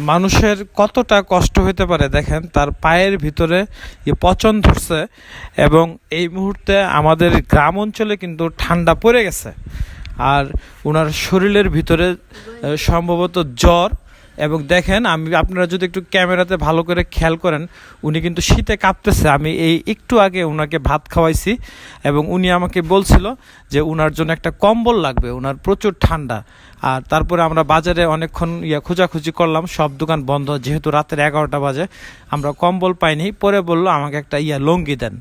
মানুষের কতটা কষ্ট হতে পারে দেখেন, তার পায়ের ভিতরে পচন ধরছে এবং এই মুহূর্তে আমাদের গ্রাম অঞ্চলে কিন্তু ঠান্ডা পড়ে গেছে। আর ওনার শরীরের ভিতরে সম্ভবত জ্বর, এবং দেখেন আপনারা যদি একটু ক্যামেরাতে ভালো করে খেয়াল করেন, উনি কিন্তু শীতে কাঁপতেছে। আমি এই একটু আগে ওনাকে ভাত খাওয়াইছি এবং উনি আমাকে বলছিল যে ওনার জন্য একটা কম্বল লাগবে, ওনার প্রচুর ঠান্ডা। আর তারপরে আমরা বাজারে অনেকক্ষণ খোঁজাখুঁজি করলাম, সব দোকান বন্ধ, যেহেতু রাতের 11টা বাজে, আমরা কম্বল পাইনি। পরে বললো আমাকে একটা লুঙ্গি দেন।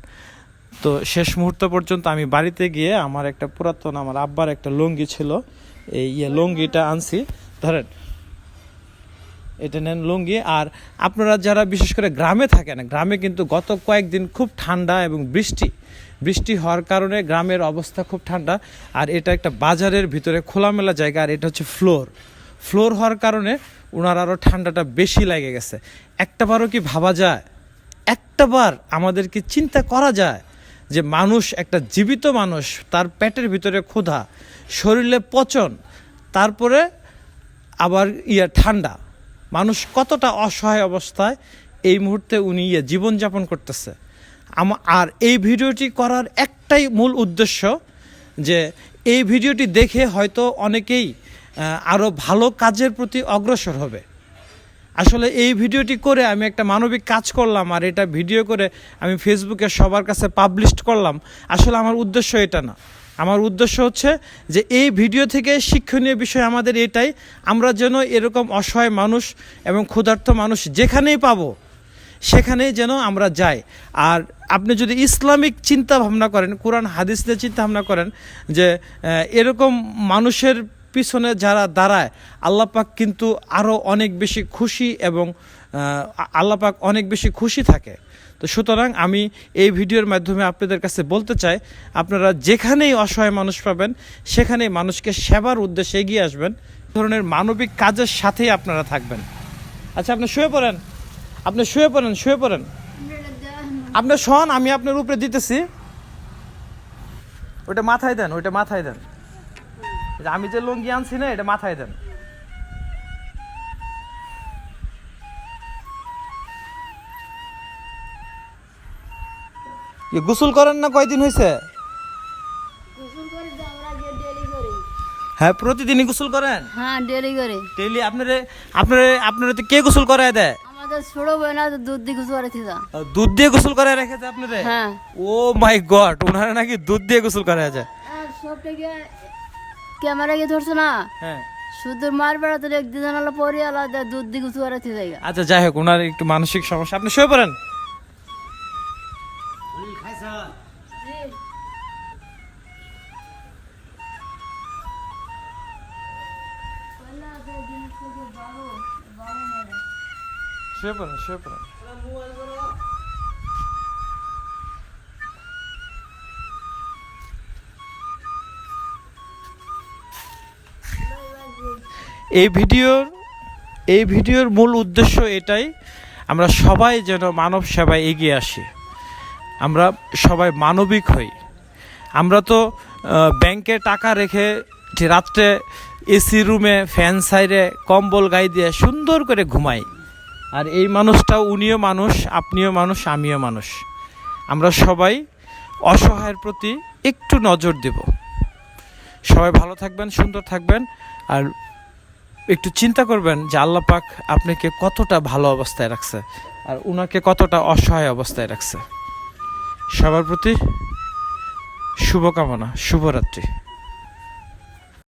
তো শেষ মুহূর্ত পর্যন্ত আমি বাড়িতে গিয়ে আমার একটা পুরাতন, আমার আব্বার একটা লুঙ্গি ছিল, এই লুঙ্গিটা আনছি। ধরেন, এটা নেন লুঙ্গি। আর আপনারা যারা বিশেষ করে গ্রামে থাকেন, গ্রামে কিন্তু গত কয়েকদিন খুব ঠান্ডা এবং বৃষ্টি হওয়ার কারণে গ্রামের অবস্থা খুব ঠান্ডা। আর এটা একটা বাজারের ভিতরে খোলামেলা জায়গা, আর এটা হচ্ছে ফ্লোর হওয়ার কারণে ওনার আরও ঠান্ডাটা বেশি লেগে গেছে। একটাবারও কি ভাবা যায়, একটাবার আমাদের কি চিন্তা করা যায় যে মানুষ, একটা জীবিত মানুষ, তার পেটের ভিতরে ক্ষুধা, শরীরে পচন, তারপরে আবার ঠান্ডা, মানুষ কতটা অসহায় অবস্থায় এই মুহূর্তে উনি জীবনযাপন করতেছে। আর এই ভিডিওটি করার একটাই মূল উদ্দেশ্য, যে এই ভিডিওটি দেখে হয়তো অনেকেই আরও ভালো কাজের প্রতি অগ্রসর হবে। আসলে এই ভিডিওটি করে আমি একটা মানবিক কাজ করলাম, আর এটা ভিডিও করে আমি ফেসবুকে সবার কাছে পাবলিশ করলাম। আসলে আমার উদ্দেশ্য এটা না। আমার উদ্দেশ্য হচ্ছে যে এই ভিডিও থেকে শিক্ষণীয় বিষয় আমাদের এটাই, আমরা যেন এরকম অসহায় মানুষ এবং ক্ষুধার্ত মানুষ যেখানেই পাবো সেখানেই যেন আমরা যাই। আর আপনি যদি ইসলামিক চিন্তা ভাবনা করেন, কোরআন হাদিস নিয়ে চিন্তা ভাবনা করেন, যে এরকম মানুষের পিছনে যারা দাঁড়ায়, আল্লাহ পাক কিন্তু আরও অনেক বেশি খুশি, এবং আল্লাহ পাক অনেক বেশি খুশি থাকে। তো সুতরাং আমি এই ভিডিওর মাধ্যমে আপনাদের কাছে বলতে চাই, আপনারা যেখানেই অসহায় মানুষ পাবেন সেখানেই মানুষকে সেবার উদ্দেশ্যে এগিয়ে আসবেন। ধরনের মানবিক কাজের সাথেই আপনারা থাকবেন। আচ্ছা, আপনি শুয়ে পড়েন, আপনি শোন, আমি আপনার উপরে দিতেছি, ওটা মাথায় দেন, আমি যে লুঙ্গি আনছি না, এটা মাথায় দেন। গোসল করেন না? কয়দিন হয়েছে? হ্যাঁ, প্রতিদিনই গোসল করেন? হ্যাঁ, ডেলি করে। ডেলি? আপনারা তো কে গোসল করায় দেয়? আমাদের ছোট বোন দুধ দিয়ে গোসল করে থাকে। দুধ দিয়ে গোসল করায় রেখেছে আপনারা? হ্যাঁ। ও মাই গড, ওনারা নাকি দুধ দিয়ে গোসল করায় যায়। সব থেকে ক্যামেরা গিয়ে ধরছে না? হ্যাঁ, শুধু মার বেড়াতে একদিন আলো পরে আলাদা দুধ দিয়ে গোসল করে থাকে। আচ্ছা, যাই হোক, ওনার একটু মানসিক সমস্যা। আপনি শুয়ে পড়েন। শুয়ে পড়েন। এই ভিডিওর মূল উদ্দেশ্য এটাই, আমরা সবাই যেন মানব সেবায় এগিয়ে আসি, আমরা সবাই মানবিক হই। আমরা তো ব্যাংকে টাকা রেখে যে রাত্রে এসি রুমে ফ্যান সাইডে কম্বল গায়ে দিয়ে সুন্দর করে ঘুমাই। আর এই মানুষটাও, উনিও মানুষ, আপনিও মানুষ, আমিও মানুষ। আমরা সবাই অসহায়ের প্রতি একটু নজর দেব। সবাই ভালো থাকবেন, সুন্দর থাকবেন, আর একটু চিন্তা করবেন যে আল্লাহ পাক আপনাকে কতটা ভালো অবস্থায় রাখছে আর উনাকে কতটা অসহায় অবস্থায় রাখছে। সবার প্রতি শুভকামনা, শুভরাত্রি।